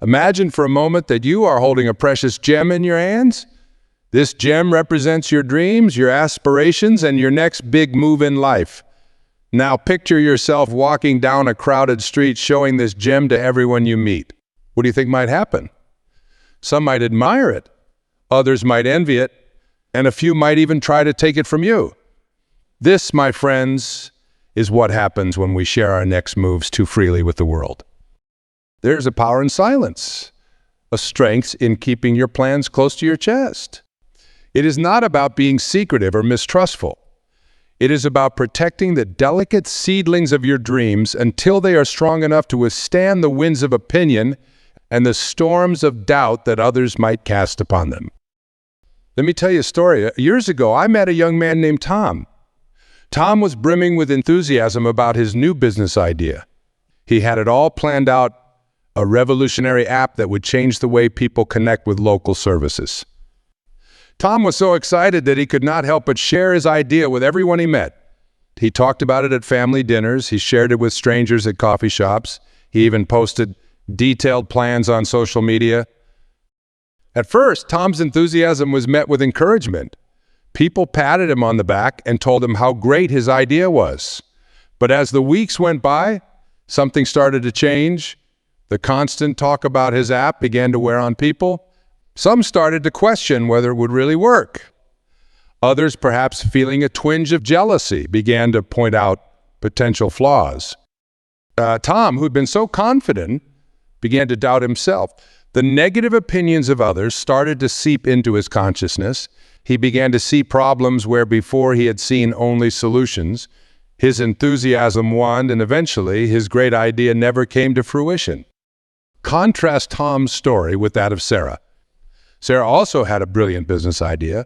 Imagine for a moment that you are holding a precious gem in your hands. This gem represents your dreams, your aspirations, and your next big move in life. Now picture yourself walking down a crowded street showing this gem to everyone you meet. What do you think might happen? Some might admire it, others might envy it, and a few might even try to take it from you. This, my friends, is what happens when we share our next moves too freely with the world. There's a power in silence, a strength in keeping your plans close to your chest. It is not about being secretive or mistrustful. It is about protecting the delicate seedlings of your dreams until they are strong enough to withstand the winds of opinion and the storms of doubt that others might cast upon them. Let me tell you a story. Years ago, I met a young man named Tom. Tom was brimming with enthusiasm about his new business idea. He had it all planned out, a revolutionary app that would change the way people connect with local services. Tom was so excited that he could not help but share his idea with everyone he met. He talked about it at family dinners. He shared it with strangers at coffee shops. He even posted detailed plans on social media. At first, Tom's enthusiasm was met with encouragement. People patted him on the back and told him how great his idea was. But as the weeks went by, something started to change. The constant talk about his app began to wear on people. Some started to question whether it would really work. Others, perhaps feeling a twinge of jealousy, began to point out potential flaws. Tom, who'd been so confident, began to doubt himself. The negative opinions of others started to seep into his consciousness. He began to see problems where before he had seen only solutions. His enthusiasm waned, and eventually his great idea never came to fruition. Contrast Tom's story with that of Sarah. Sarah also had a brilliant business idea,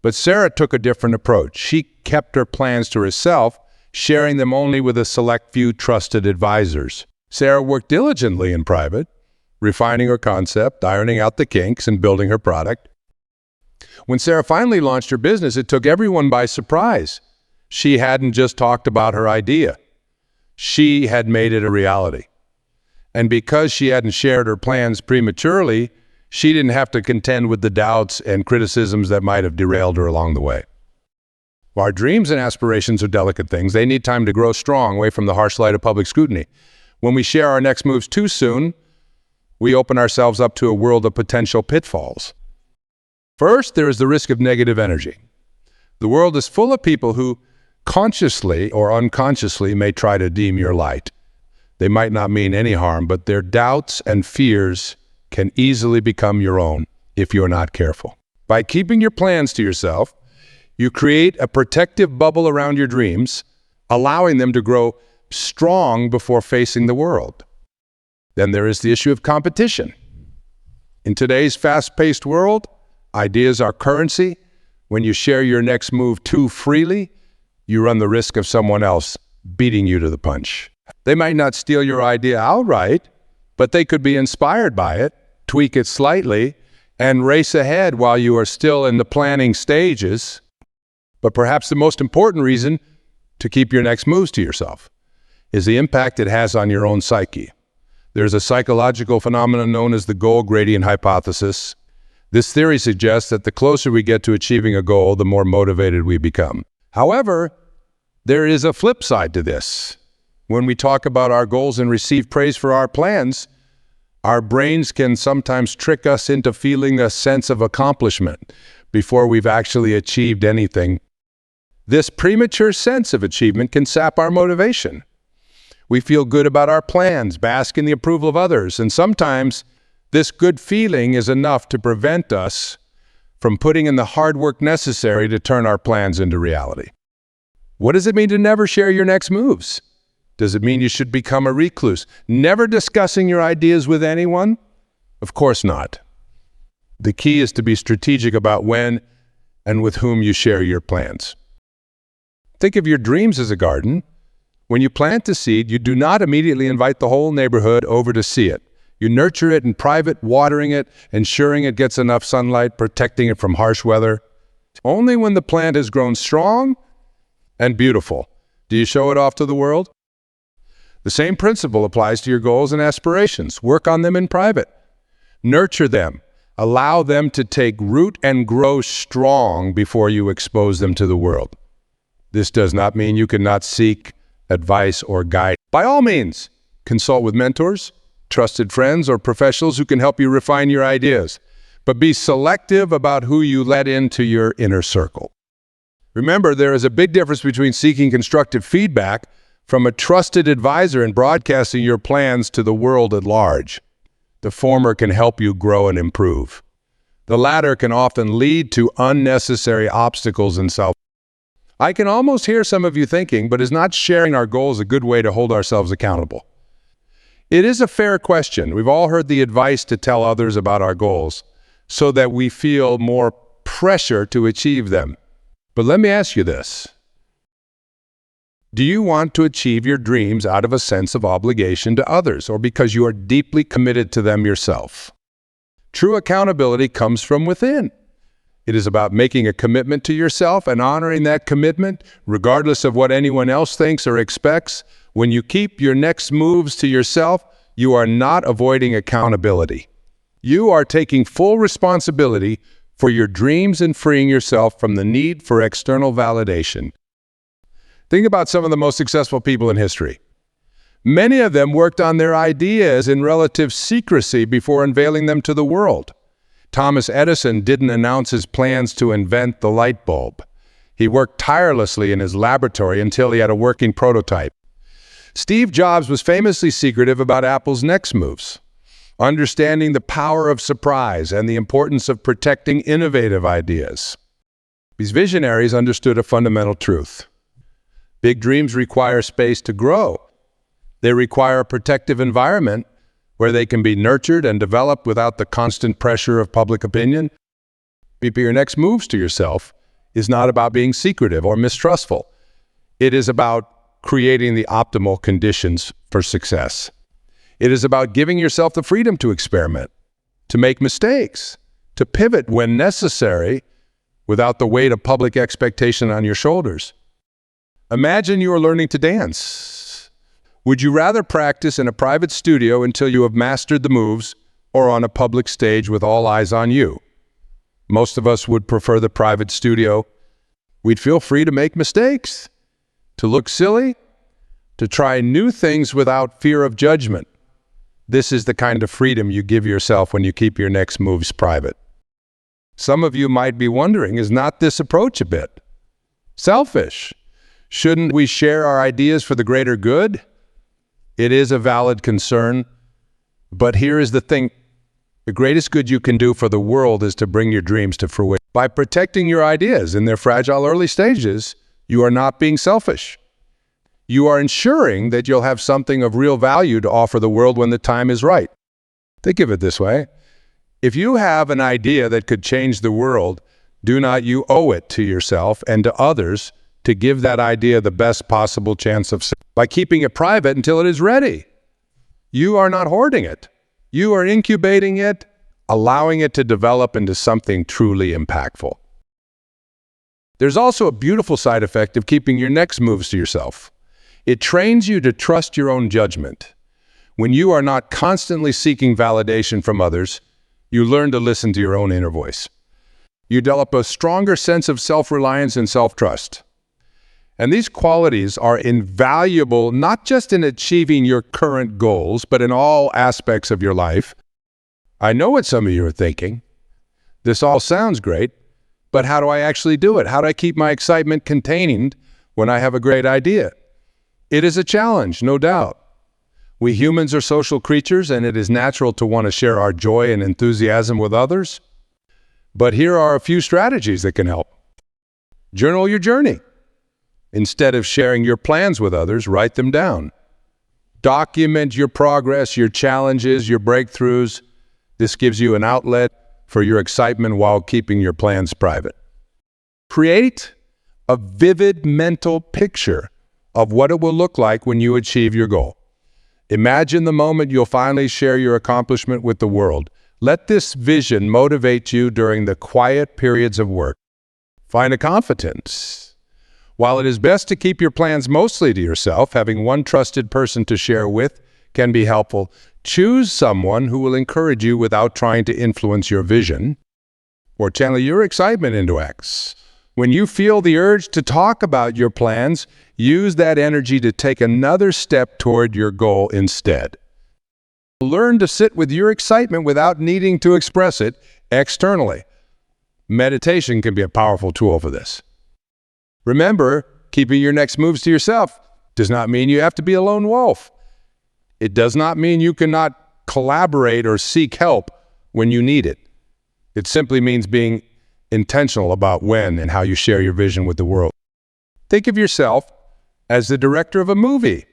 but Sarah took a different approach. She kept her plans to herself, sharing them only with a select few trusted advisors. Sarah worked diligently in private, refining her concept, ironing out the kinks, and building her product. When Sarah finally launched her business, it took everyone by surprise. She hadn't just talked about her idea. She had made it a reality. And because she hadn't shared her plans prematurely, she didn't have to contend with the doubts and criticisms that might have derailed her along the way. While our dreams and aspirations are delicate things, they need time to grow strong away from the harsh light of public scrutiny. When we share our next moves too soon, we open ourselves up to a world of potential pitfalls. First, there is the risk of negative energy. The world is full of people who consciously or unconsciously may try to dim your light. They might not mean any harm, but their doubts and fears can easily become your own if you're not careful. By keeping your plans to yourself, you create a protective bubble around your dreams, allowing them to grow strong before facing the world. Then there is the issue of competition. In today's fast-paced world, ideas are currency. When you share your next move too freely, you run the risk of someone else beating you to the punch. They might not steal your idea outright, but they could be inspired by it, tweak it slightly, and race ahead while you are still in the planning stages. But perhaps the most important reason to keep your next moves to yourself is the impact it has on your own psyche. There's a psychological phenomenon known as the goal gradient hypothesis. This theory suggests that the closer we get to achieving a goal, the more motivated we become. However, there is a flip side to this. When we talk about our goals and receive praise for our plans, our brains can sometimes trick us into feeling a sense of accomplishment before we've actually achieved anything. This premature sense of achievement can sap our motivation. We feel good about our plans, bask in the approval of others, and sometimes this good feeling is enough to prevent us from putting in the hard work necessary to turn our plans into reality. What does it mean to never share your next moves? Does it mean you should become a recluse, never discussing your ideas with anyone? Of course not. The key is to be strategic about when and with whom you share your plans. Think of your dreams as a garden. When you plant a seed, you do not immediately invite the whole neighborhood over to see it. You nurture it in private, watering it, ensuring it gets enough sunlight, protecting it from harsh weather. Only when the plant has grown strong and beautiful do you show it off to the world. The same principle applies to your goals and aspirations. Work on them in private. Nurture them. Allow them to take root and grow strong before you expose them to the world. This does not mean you cannot seek advice or guidance. By all means, consult with mentors, trusted friends, or professionals who can help you refine your ideas. But be selective about who you let into your inner circle. Remember, there is a big difference between seeking constructive feedback from a trusted advisor and broadcasting your plans to the world at large. The former can help you grow and improve. The latter can often lead to unnecessary obstacles and self. I can almost hear some of you thinking, but is not sharing our goals a good way to hold ourselves accountable? It is a fair question. We've all heard the advice to tell others about our goals so that we feel more pressure to achieve them. But let me ask you this. Do you want to achieve your dreams out of a sense of obligation to others or because you are deeply committed to them yourself? True accountability comes from within. It is about making a commitment to yourself and honoring that commitment, regardless of what anyone else thinks or expects. When you keep your next moves to yourself, you are not avoiding accountability. You are taking full responsibility for your dreams and freeing yourself from the need for external validation. Think about some of the most successful people in history. Many of them worked on their ideas in relative secrecy before unveiling them to the world. Thomas Edison didn't announce his plans to invent the light bulb. He worked tirelessly in his laboratory until he had a working prototype. Steve Jobs was famously secretive about Apple's next moves, understanding the power of surprise and the importance of protecting innovative ideas. These visionaries understood a fundamental truth. Big dreams require space to grow. They require a protective environment where they can be nurtured and developed without the constant pressure of public opinion. Your next moves to yourself is not about being secretive or mistrustful. It is about creating the optimal conditions for success. It is about giving yourself the freedom to experiment, to make mistakes, to pivot when necessary without the weight of public expectation on your shoulders. Imagine you are learning to dance. Would you rather practice in a private studio until you have mastered the moves or on a public stage with all eyes on you? Most of us would prefer the private studio. We'd feel free to make mistakes, to look silly, to try new things without fear of judgment. This is the kind of freedom you give yourself when you keep your next moves private. Some of you might be wondering, is not this approach a bit selfish? Shouldn't we share our ideas for the greater good? It is a valid concern, but here is the thing. The greatest good you can do for the world is to bring your dreams to fruition. By protecting your ideas in their fragile early stages, you are not being selfish. You are ensuring that you'll have something of real value to offer the world when the time is right. Think of it this way. If you have an idea that could change the world, do not you owe it to yourself and to others to give that idea the best possible chance of success by keeping it private until it is ready? You are not hoarding it. You are incubating it, allowing it to develop into something truly impactful. There's also a beautiful side effect of keeping your next moves to yourself. It trains you to trust your own judgment. When you are not constantly seeking validation from others, you learn to listen to your own inner voice. You develop a stronger sense of self-reliance and self-trust. And these qualities are invaluable not just in achieving your current goals, but in all aspects of your life. I know what some of you are thinking. This all sounds great, but how do I actually do it? How do I keep my excitement contained when I have a great idea? It is a challenge, no doubt. We humans are social creatures, and it is natural to want to share our joy and enthusiasm with others. But here are a few strategies that can help. Journal your journey. Instead of sharing your plans with others, write them down. Document your progress, your challenges, your breakthroughs. This gives you an outlet for your excitement while keeping your plans private. Create a vivid mental picture of what it will look like when you achieve your goal. Imagine the moment you'll finally share your accomplishment with the world. Let this vision motivate you during the quiet periods of work. Find a confidence. While it is best to keep your plans mostly to yourself, having one trusted person to share with can be helpful. Choose someone who will encourage you without trying to influence your vision or channel your excitement into X. When you feel the urge to talk about your plans, use that energy to take another step toward your goal instead. Learn to sit with your excitement without needing to express it externally. Meditation can be a powerful tool for this. Remember, keeping your next moves to yourself does not mean you have to be a lone wolf. It does not mean you cannot collaborate or seek help when you need it. It simply means being intentional about when and how you share your vision with the world. Think of yourself as the director of a movie.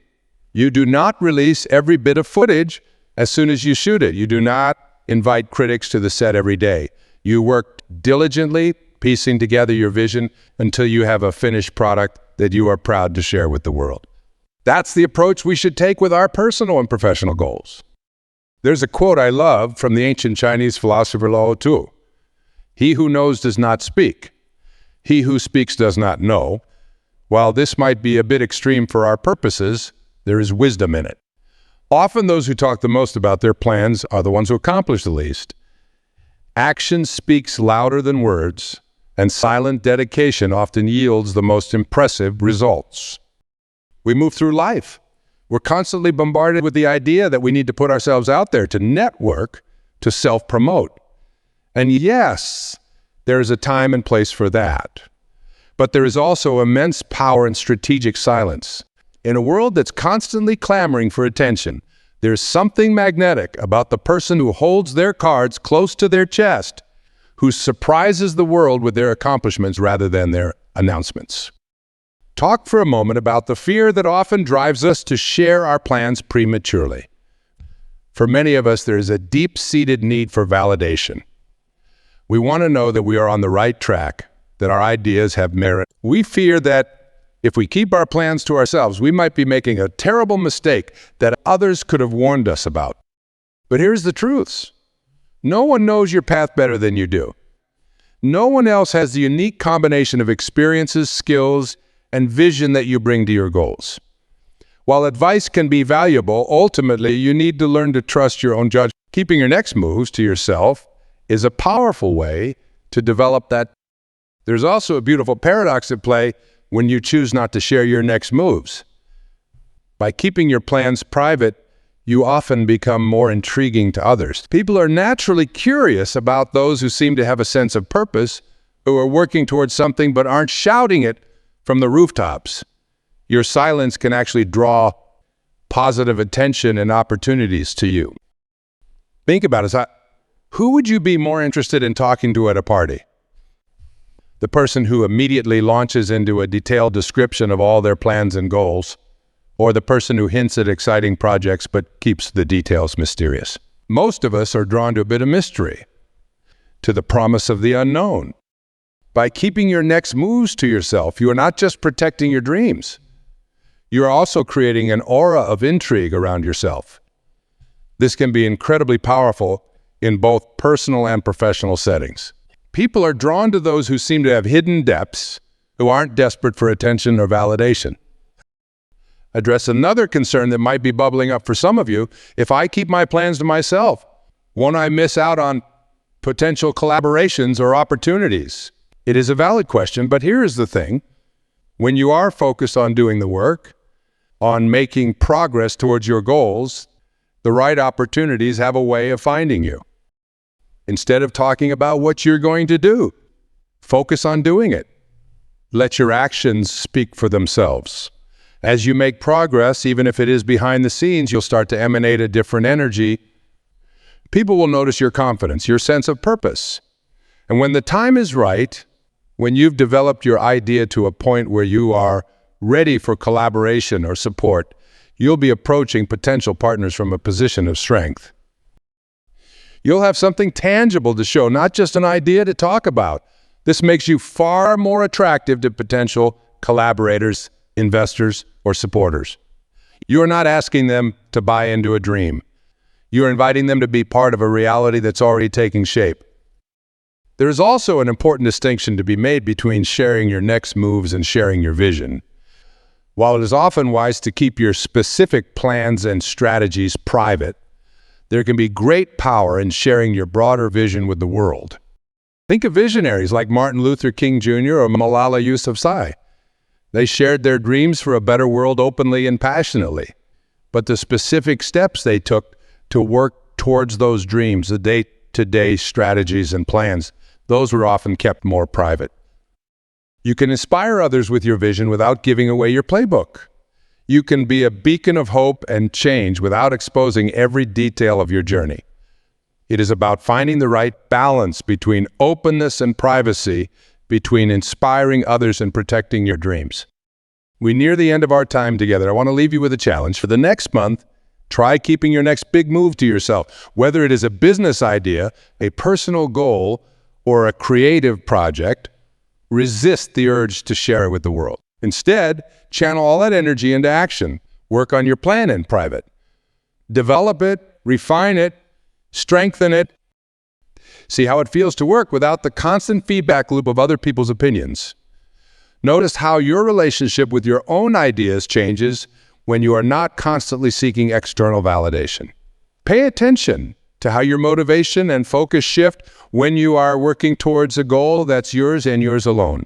You do not release every bit of footage as soon as you shoot it. You do not invite critics to the set every day. You work diligently, piecing together your vision until you have a finished product that you are proud to share with the world. That's the approach we should take with our personal and professional goals. There's a quote I love from the ancient Chinese philosopher Lao Tzu. "He who knows does not speak. He who speaks does not know." While this might be a bit extreme for our purposes, there is wisdom in it. Often those who talk the most about their plans are the ones who accomplish the least. Action speaks louder than words, and silent dedication often yields the most impressive results. We move through life. We're constantly bombarded with the idea that we need to put ourselves out there to network, to self-promote. And yes, there is a time and place for that. But there is also immense power in strategic silence. In a world that's constantly clamoring for attention, there's something magnetic about the person who holds their cards close to their chest, who surprises the world with their accomplishments rather than their announcements. Talk for a moment about the fear that often drives us to share our plans prematurely. For many of us, there is a deep-seated need for validation. We want to know that we are on the right track, that our ideas have merit. We fear that if we keep our plans to ourselves, we might be making a terrible mistake that others could have warned us about. But here's the truth. No one knows your path better than you do. No one else has the unique combination of experiences, skills, and vision that you bring to your goals. While advice can be valuable, ultimately you need to learn to trust your own judgment. Keeping your next moves to yourself is a powerful way to develop that. There's also a beautiful paradox at play when you choose not to share your next moves. By keeping your plans private, you often become more intriguing to others. People are naturally curious about those who seem to have a sense of purpose, who are working towards something but aren't shouting it from the rooftops. Your silence can actually draw positive attention and opportunities to you. Think about it. Who would you be more interested in talking to at a party? The person who immediately launches into a detailed description of all their plans and goals, or the person who hints at exciting projects but keeps the details mysterious? Most of us are drawn to a bit of mystery, to the promise of the unknown. By keeping your next moves to yourself, you are not just protecting your dreams. You are also creating an aura of intrigue around yourself. This can be incredibly powerful in both personal and professional settings. People are drawn to those who seem to have hidden depths, who aren't desperate for attention or validation. Address another concern that might be bubbling up for some of you. If I keep my plans to myself, won't I miss out on potential collaborations or opportunities? It is a valid question, but here is the thing. When you are focused on doing the work, on making progress towards your goals, the right opportunities have a way of finding you. Instead of talking about what you're going to do, focus on doing it. Let your actions speak for themselves. As you make progress, even if it is behind the scenes, you'll start to emanate a different energy. People will notice your confidence, your sense of purpose. And when the time is right, when you've developed your idea to a point where you are ready for collaboration or support, you'll be approaching potential partners from a position of strength. You'll have something tangible to show, not just an idea to talk about. This makes you far more attractive to potential collaborators, investors, or supporters. You're not asking them to buy into a dream. You're inviting them to be part of a reality that's already taking shape. There is also an important distinction to be made between sharing your next moves and sharing your vision. While it is often wise to keep your specific plans and strategies private, There can be great power in sharing your broader vision with the world. Think of visionaries like Martin Luther King Jr. or Malala Yousafzai. They shared their dreams for a better world openly and passionately. But the specific steps they took to work towards those dreams, the day-to-day strategies and plans, those were often kept more private. You can inspire others with your vision without giving away your playbook. You can be a beacon of hope and change without exposing every detail of your journey. It is about finding the right balance between openness and privacy, between inspiring others and protecting your dreams. We near the end of our time together. I want to leave you with a challenge. For the next month, try keeping your next big move to yourself. Whether it is a business idea, a personal goal, or a creative project, resist the urge to share it with the world. Instead, channel all that energy into action. Work on your plan in private. Develop it, refine it, strengthen it. See how it feels to work without the constant feedback loop of other people's opinions. Notice how your relationship with your own ideas changes when you are not constantly seeking external validation. Pay attention to how your motivation and focus shift when you are working towards a goal that's yours and yours alone.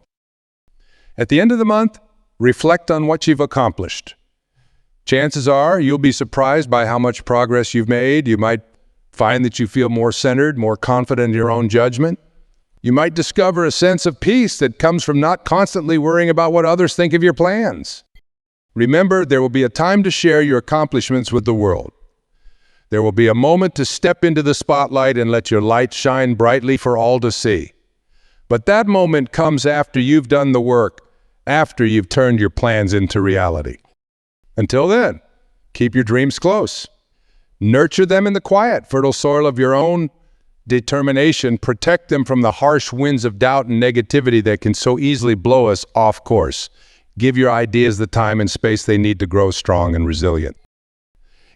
At the end of the month, reflect on what you've accomplished. Chances are you'll be surprised by how much progress you've made. You might find that you feel more centered, more confident in your own judgment. You might discover a sense of peace that comes from not constantly worrying about what others think of your plans. Remember, there will be a time to share your accomplishments with the world. There will be a moment to step into the spotlight and let your light shine brightly for all to see. But that moment comes after you've done the work, after you've turned your plans into reality. Until then, keep your dreams close. Nurture them in the quiet, fertile soil of your own determination. Protect them from the harsh winds of doubt and negativity that can so easily blow us off course. Give your ideas the time and space they need to grow strong and resilient.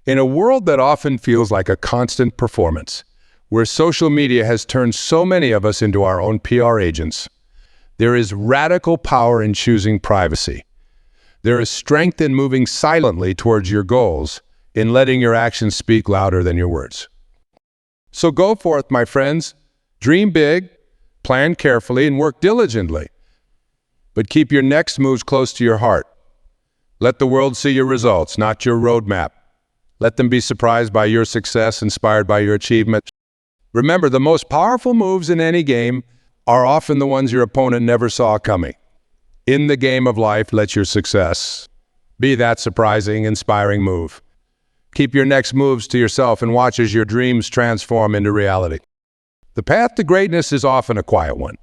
In a world that often feels like a constant performance, where social media has turned so many of us into our own PR agents, there is radical power in choosing privacy. There is strength in moving silently towards your goals, in letting your actions speak louder than your words. So go forth, my friends. Dream big, plan carefully, and work diligently. But keep your next moves close to your heart. Let the world see your results, not your roadmap. Let them be surprised by your success, inspired by your achievement. Remember, the most powerful moves in any game are often the ones your opponent never saw coming. In the game of life, let your success be that surprising, inspiring move. Keep your next moves to yourself and watch as your dreams transform into reality. The path to greatness is often a quiet one.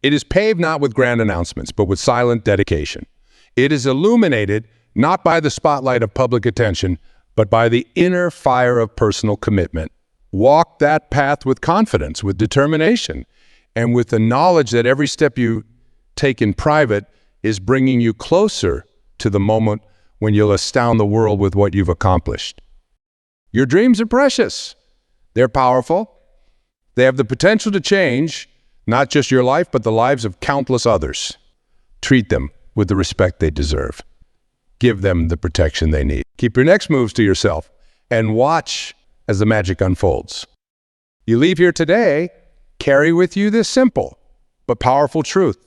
It is paved not with grand announcements, but with silent dedication. It is illuminated not by the spotlight of public attention, but by the inner fire of personal commitment. Walk that path with confidence, with determination, and with the knowledge that every step you take in private is bringing you closer to the moment when you'll astound the world with what you've accomplished. Your dreams are precious. They're powerful. They have the potential to change not just your life, but the lives of countless others. Treat them with the respect they deserve. Give them the protection they need. Keep your next moves to yourself and watch as the magic unfolds. You leave here today, carry with you this simple but powerful truth.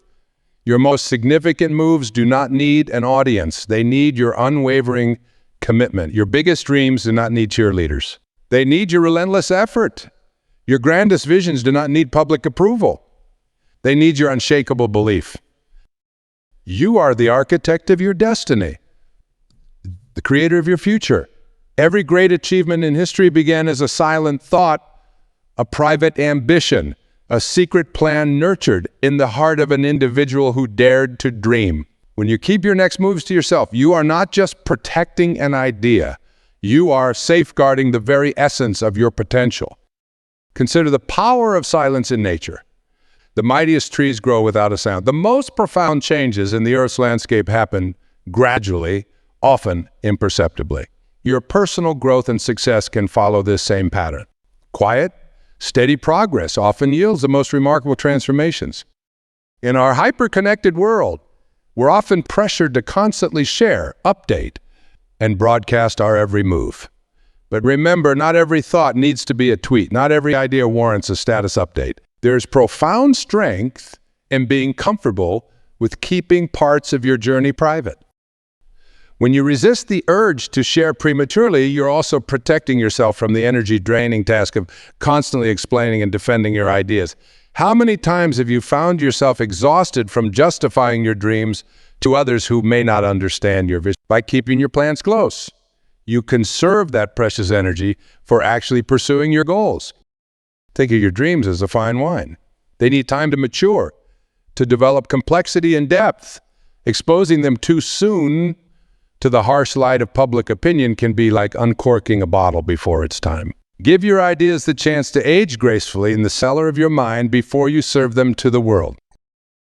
Your most significant moves do not need an audience. They need your unwavering commitment. Your biggest dreams do not need cheerleaders. They need your relentless effort. Your grandest visions do not need public approval. They need your unshakable belief. You are the architect of your destiny, the creator of your future. Every great achievement in history began as a silent thought, a private ambition, a secret plan nurtured in the heart of an individual who dared to dream. When you keep your next moves to yourself, you are not just protecting an idea. You are safeguarding the very essence of your potential. Consider the power of silence in nature. The mightiest trees grow without a sound. The most profound changes in the Earth's landscape happen gradually, often imperceptibly. Your personal growth and success can follow this same pattern. Quiet, steady progress often yields the most remarkable transformations. In our hyper-connected world, we're often pressured to constantly share, update, and broadcast our every move. But remember, not every thought needs to be a tweet. Not every idea warrants a status update. There's profound strength in being comfortable with keeping parts of your journey private. When you resist the urge to share prematurely, you're also protecting yourself from the energy-draining task of constantly explaining and defending your ideas. How many times have you found yourself exhausted from justifying your dreams to others who may not understand your vision? By keeping your plans close, you conserve that precious energy for actually pursuing your goals. Think of your dreams as a fine wine. They need time to mature, to develop complexity and depth. Exposing them too soon to the harsh light of public opinion can be like uncorking a bottle before its time. Give your ideas the chance to age gracefully in the cellar of your mind before you serve them to the world.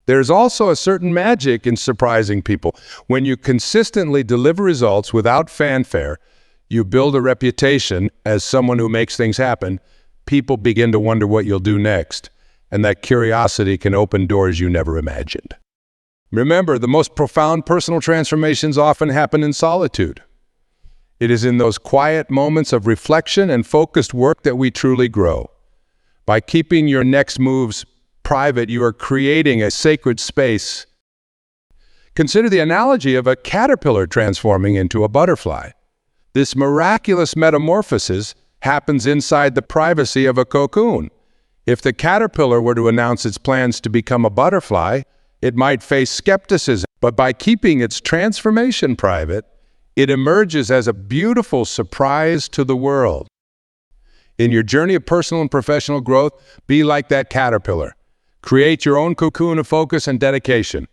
There's also a certain magic in surprising people. When you consistently deliver results without fanfare, you build a reputation as someone who makes things happen. People begin to wonder what you'll do next, and that curiosity can open doors you never imagined. Remember, the most profound personal transformations often happen in solitude. It is in those quiet moments of reflection and focused work that we truly grow. By keeping your next moves private, you are creating a sacred space. Consider the analogy of a caterpillar transforming into a butterfly. This miraculous metamorphosis happens inside the privacy of a cocoon. If the caterpillar were to announce its plans to become a butterfly, it might face skepticism, but by keeping its transformation private, it emerges as a beautiful surprise to the world. In your journey of personal and professional growth, be like that caterpillar. Create your own cocoon of focus and dedication.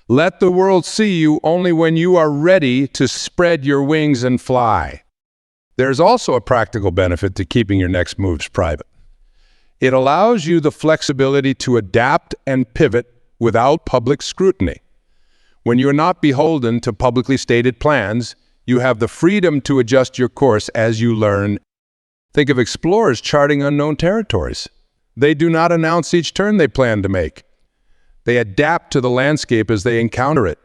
Let the world see you only when you are ready to spread your wings and fly. There's also a practical benefit to keeping your next moves private. It allows you the flexibility to adapt and pivot without public scrutiny. When you are not beholden to publicly stated plans, you have the freedom to adjust your course as you learn. Think of explorers charting unknown territories. They do not announce each turn they plan to make. They adapt to the landscape as they encounter it.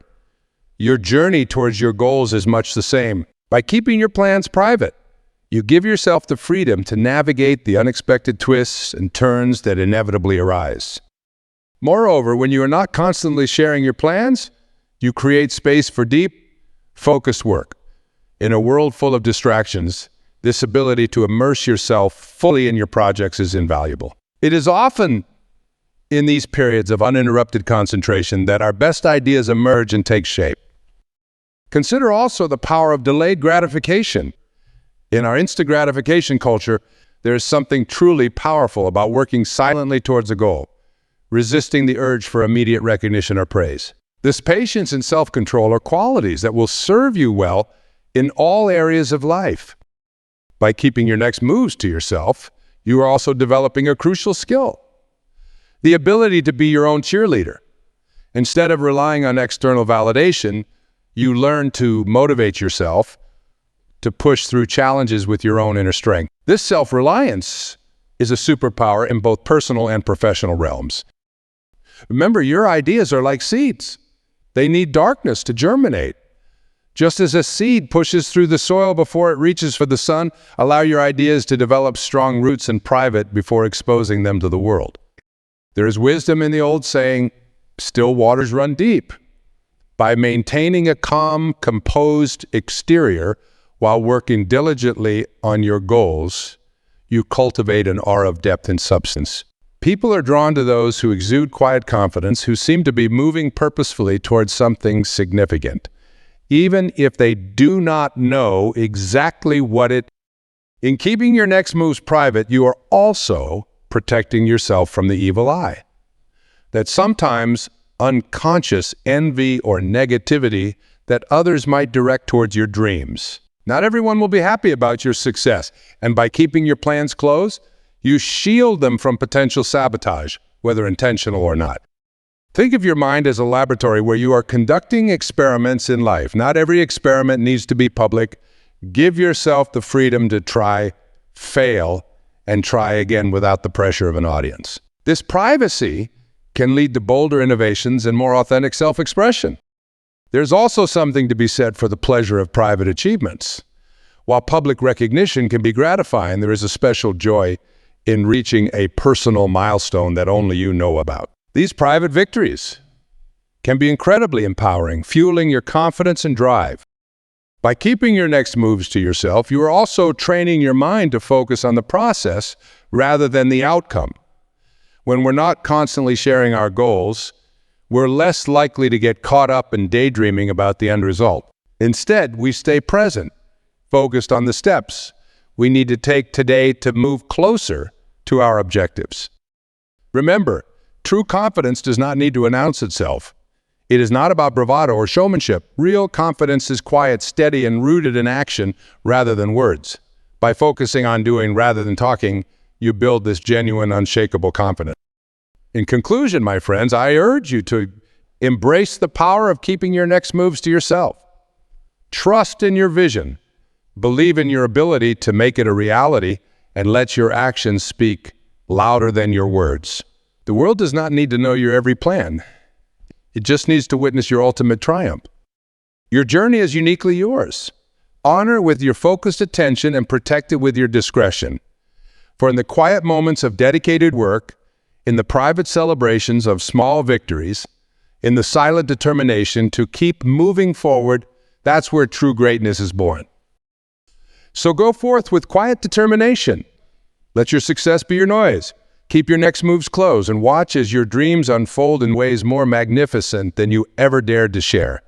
Your journey towards your goals is much the same. By keeping your plans private, you give yourself the freedom to navigate the unexpected twists and turns that inevitably arise. Moreover, when you are not constantly sharing your plans, you create space for deep, focused work. In a world full of distractions, this ability to immerse yourself fully in your projects is invaluable. It is often in these periods of uninterrupted concentration that our best ideas emerge and take shape. Consider also the power of delayed gratification. In our instant gratification culture, there is something truly powerful about working silently towards a goal, resisting the urge for immediate recognition or praise. This patience and self-control are qualities that will serve you well in all areas of life. By keeping your next moves to yourself, you are also developing a crucial skill: the ability to be your own cheerleader. Instead of relying on external validation, you learn to motivate yourself to push through challenges with your own inner strength. This self-reliance is a superpower in both personal and professional realms. Remember, your ideas are like seeds. They need darkness to germinate. Just as a seed pushes through the soil before it reaches for the sun, allow your ideas to develop strong roots in private before exposing them to the world. There is wisdom in the old saying, "Still waters run deep." By maintaining a calm, composed exterior while working diligently on your goals, you cultivate an aura of depth and substance. People are drawn to those who exude quiet confidence, who seem to be moving purposefully towards something significant, even if they do not know exactly what it is. In keeping your next moves private, you are also protecting yourself from the evil eye. That sometimes unconscious envy or negativity that others might direct towards your dreams. Not everyone will be happy about your success, and by keeping your plans close, you shield them from potential sabotage, whether intentional or not. Think of your mind as a laboratory where you are conducting experiments in life. Not every experiment needs to be public. Give yourself the freedom to try, fail, and try again without the pressure of an audience. This privacy can lead to bolder innovations and more authentic self-expression. There's also something to be said for the pleasure of private achievements. While public recognition can be gratifying, there is a special joy in reaching a personal milestone that only you know about. These private victories can be incredibly empowering, fueling your confidence and drive. By keeping your next moves to yourself, you are also training your mind to focus on the process rather than the outcome. When we're not constantly sharing our goals, we're less likely to get caught up in daydreaming about the end result. Instead, we stay present, focused on the steps we need to take today to move closer to our objectives. Remember, true confidence does not need to announce itself. It is not about bravado or showmanship. Real confidence is quiet, steady, and rooted in action rather than words. By focusing on doing rather than talking, you build this genuine, unshakable confidence. In conclusion, my friends, I urge you to embrace the power of keeping your next moves to yourself. Trust in your vision, believe in your ability to make it a reality, and let your actions speak louder than your words. The world does not need to know your every plan. It just needs to witness your ultimate triumph. Your journey is uniquely yours. Honor with your focused attention and protect it with your discretion. For in the quiet moments of dedicated work, in the private celebrations of small victories, in the silent determination to keep moving forward, that's where true greatness is born. So go forth with quiet determination. Let your success be your noise. Keep your next moves close and watch as your dreams unfold in ways more magnificent than you ever dared to share.